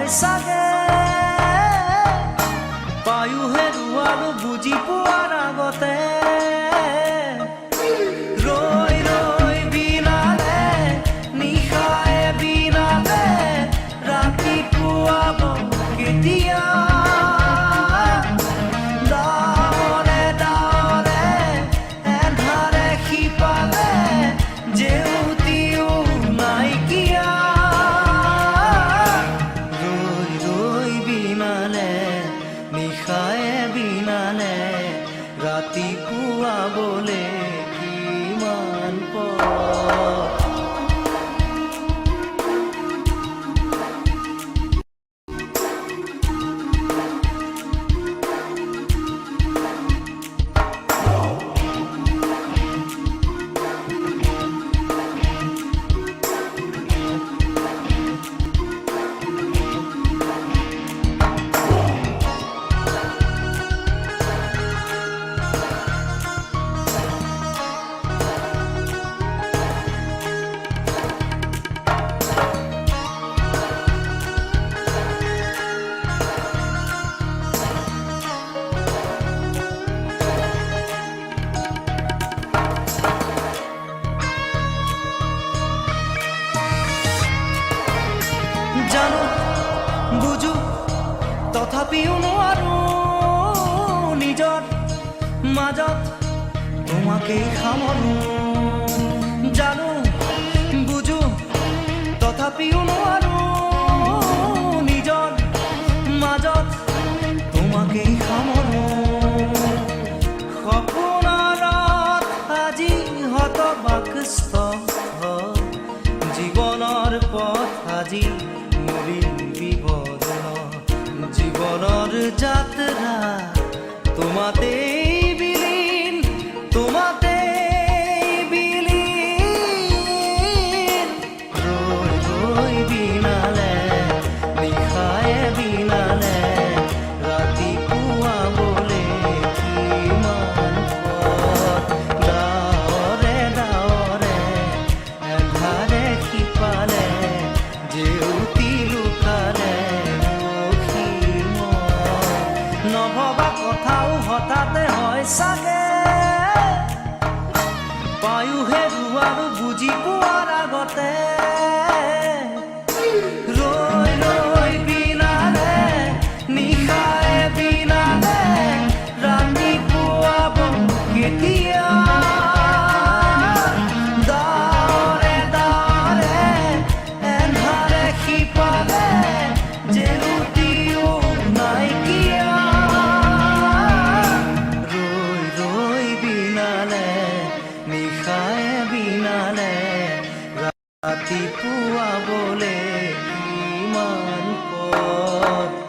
হয় চাগে পায়ো হেৰুৱালো বুজি পোৱাৰ আগতে ৰৈ ৰৈ বিনালে নিশায়ে বিনালে ৰাতিপুৱাব কেতিয়া ৰাতিপুৱা বলে কিমান জানো বুঝো তথাপিও নোৱাৰো নিজৰ মাজত তোমাকেই সামৰো জানো বুঝো তথাপিও নোৱাৰো নিজৰ মাজত তোমাকেই সামৰো সপোনত আজি হতবাকস্থ জীৱনৰ পথ আজি জীবনেৰ যাত্ৰা তোমাতে বিলীন তোমাতে বিলীন ৰই ৰই বিনালে নিশায়ে বিনালে ৰাতিপুৱা বলে কিমান পথ ডাৱৰে ডাৱৰে এন্ধাৰে সিপালে জেউতি লুকালে নভবা কথাও হঠাতে হয় চাগে পায়ো হেৰুৱালো বুজি পোৱাৰ আগতে ৰৈ ৰৈ বিনালে নিশায়ে বিনালে ৰাতিপুৱাব কেতিয়া ডাৱৰে ডাৱৰে এন্ধাৰে সিপালে জেউতিও নাইকিয়া নিশায়ে বিনালে ৰাতিপুৱা বলে কিমান পথ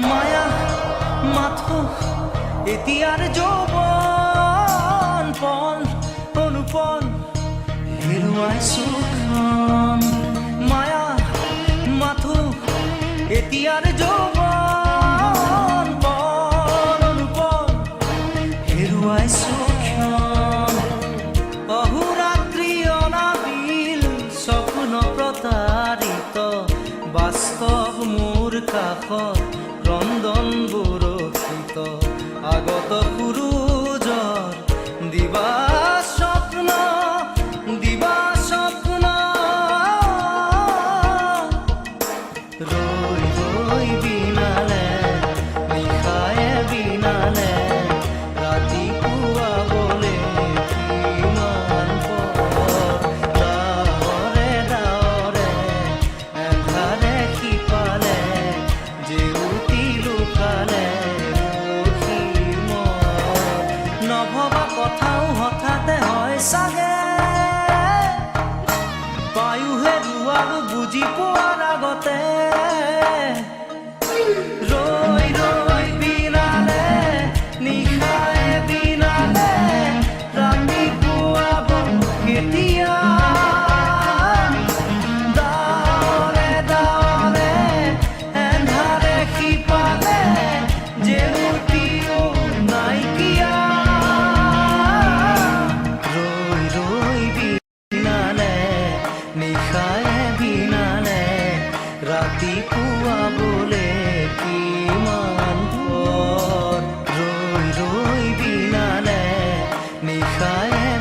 মায়া মাথো এতিয়াৰ যৌৱন পণ অনুপণ হেৰুৱাই সুখন মায়া মাথো এতিয়াৰ যৌৱন পণ অনুপণ হেৰুৱাই সুখন অহোৰাত্ৰি অনাবিল স্বপ্ন প্ৰতাৰিত বাস্তৱ মোৰ কাষত ক্ৰন্দন বৰষিত আগত সূৰুজৰ দিবা স্বপ্ন ৰৈ ৰৈ বিনালে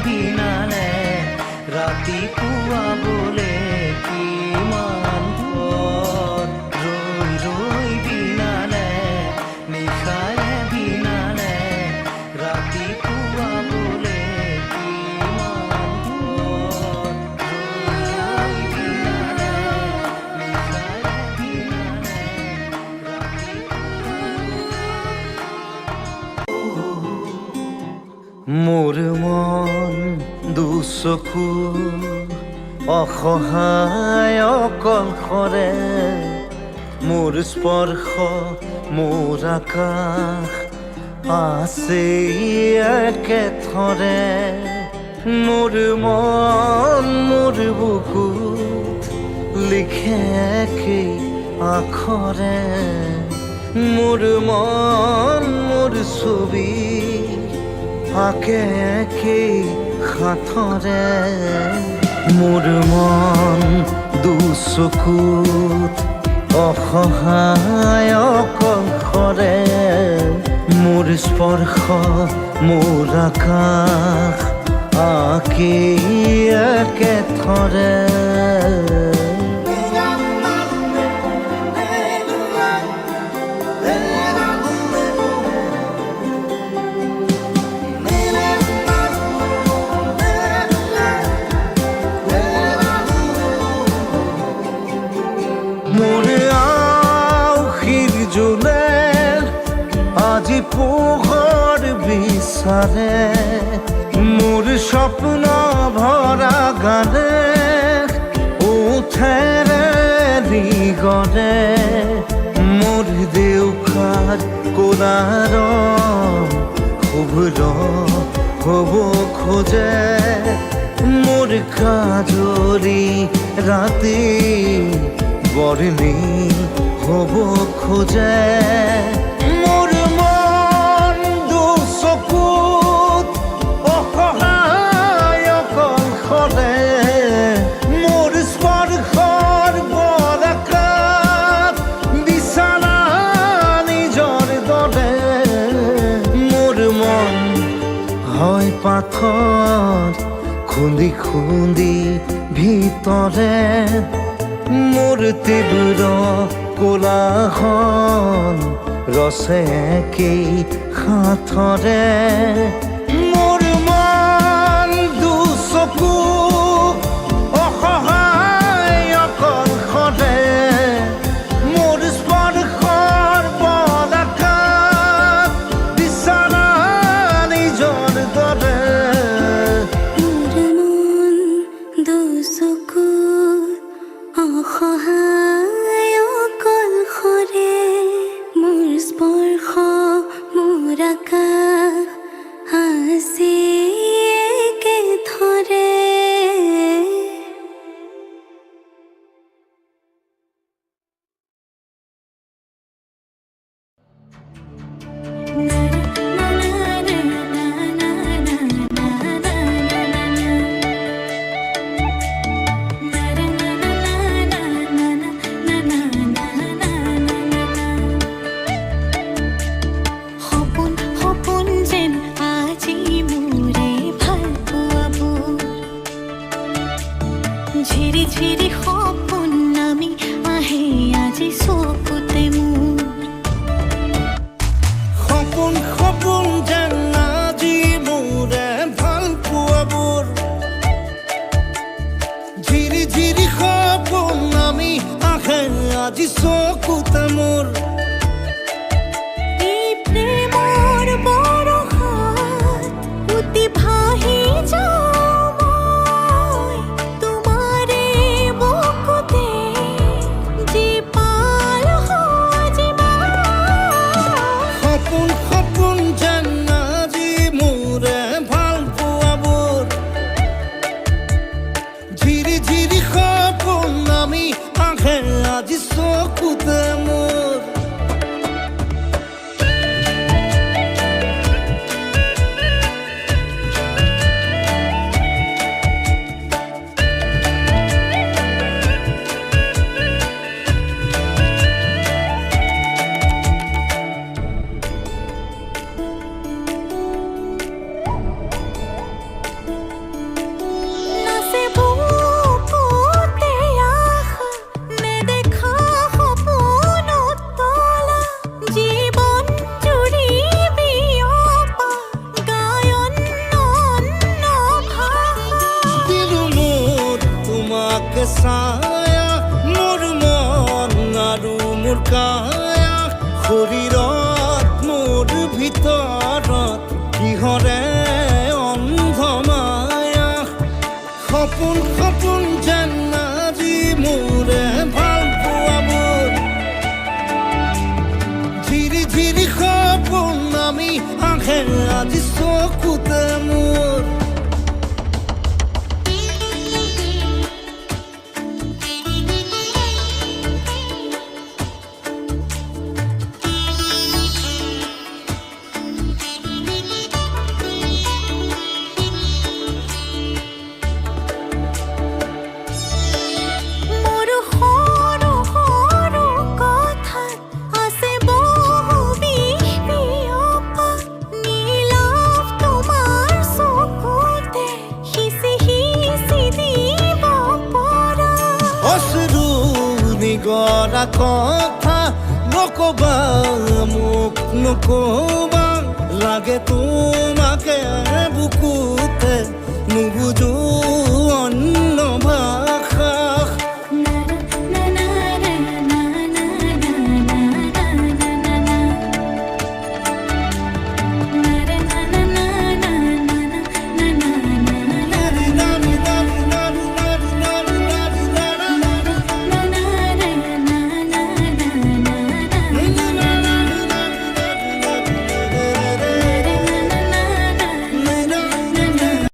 বিনালে ৰাতিপুৱা বোলে কিমান ঘৰ ৰৈ ৰৈ বিনালে নিশাৰে বিনালে ৰাতিপুৱা বোলে কিমান ঘৰ ৰৈ ৰৈ বিনালে নিশাৰে বিনালে মোৰ মন দুচকু অসহায় অকলশৰে মোৰ স্পৰ্শ মোৰ আকাশ আছে একেথৰে মোৰ মন মোৰ বুকুত লিখে একেই আখৰে মোৰ মন মোৰ ছবি আকে একেই সাঁথৰে মোৰ মন দুচকুত অসহায় অকলশৰে মোৰ স্পৰ্শ মোৰ আকাশ আকেই একেথৰে আজি পোহৰ বিচাৰে মোৰ স্বপ্ন ভৰা গানে উঠেৰে গৰে মোৰ দেউখাৰ কোলাৰ শুভ্ৰ হ'ব খোজে মোৰ কাজৰি ৰাতি বৰ্ণি হ'ব খোজে মোৰ মন দুচকুত অসহায় অকলশৰে মোৰ স্পৰ্শৰ বৰকাত বিছানা নিজৰ দৰে মোৰ মন হয় পাথৰ খুন্দি খুন্দি ভিতৰে মোৰ তীব্ৰ কোলাহল ৰসে একেই সাঁথৰে মোৰ মন দুচকু অসহায় অকলশৰে মোৰ স্পৰ্শৰ বলাকাত বিছানা নিজৰ দৰে মোৰ মন দুচকু অসহায় অকলশৰে মোৰ স্পৰ্শ মোৰ আকাশ আছে একেথৰে ঝিৰি ঝিৰি সপোন নামি আহে আজি চকুতে মোৰ সপোন সপোন যেন আজি মোৰে ভাল পোৱাবোৰ ঝিৰি ঝিৰি সপোন নামি আহে আজি চকুতে মোৰ এই প্ৰেমৰ বৰষাত উটি ভাহি যাওঁ মই তোমাৰে বুকুতে জীপাল সজিবা সপোন সপোন যেন আজি মোৰে ভাল পোৱাবোৰ ঝিৰি ঝিৰি সপোন নামি আহে আজি চকুতে মোৰ ছায়া মোৰ মন আৰু মোৰ কায়া শৰীৰত মোৰ ভিতৰত কিহৰে অন্ধ মায়া সপোন সপোন যেন আজি মোৰে ভাল পোৱা মোৰ ঝিৰি ঝিৰি সপোন আমি আহে আজি চকুতে মোৰ মোৰ সৰু সৰু কথাত আছে বহু বিয়পা নীলাভ তোমাৰ চকুতে সিঁচি সিঁচি দিব পৰা অশ্ৰু নিগৰা কথা নকবা মোক নকবা লাগে তোমাকে বুকু